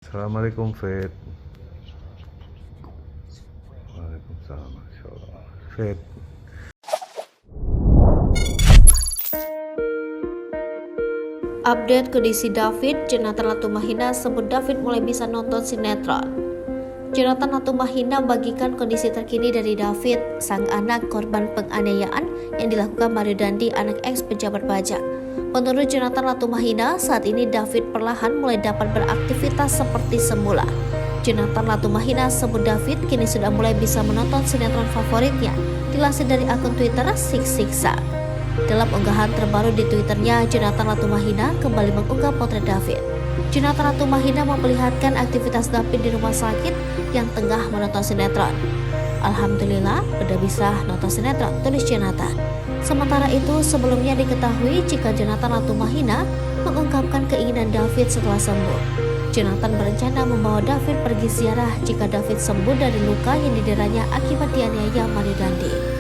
Assalamualaikum Fit. Waalaikumsalam. Masya Allah. Fit. Update kondisi David, Jonathan Latumahina sebut David mulai bisa nonton sinetron. Jonathan Latumahina membagikan kondisi terkini dari David, sang anak korban penganiayaan yang dilakukan Mario Dandi, anak ex pejabat pajak. Menurut Jonathan Latumahina, saat ini David perlahan mulai dapat beraktivitas seperti semula. Jonathan Latumahina sebut David kini sudah mulai bisa menonton sinetron favoritnya, dilansir dari akun Twitter Siksiksa. Dalam unggahan terbaru di Twitternya, Jonathan Latumahina kembali mengunggah potret David. Jonathan Latumahina memperlihatkan aktivitas David di rumah sakit yang tengah menonton sinetron. Alhamdulillah, udah bisa nonton sinetron, tulis Jonathan. Sementara itu, sebelumnya diketahui jika Jonathan Latumahina mengungkapkan keinginan David setelah sembuh. Jonathan berencana membawa David pergi ziarah jika David sembuh dari luka yang dideranya akibat dianiaya Mario Dandi.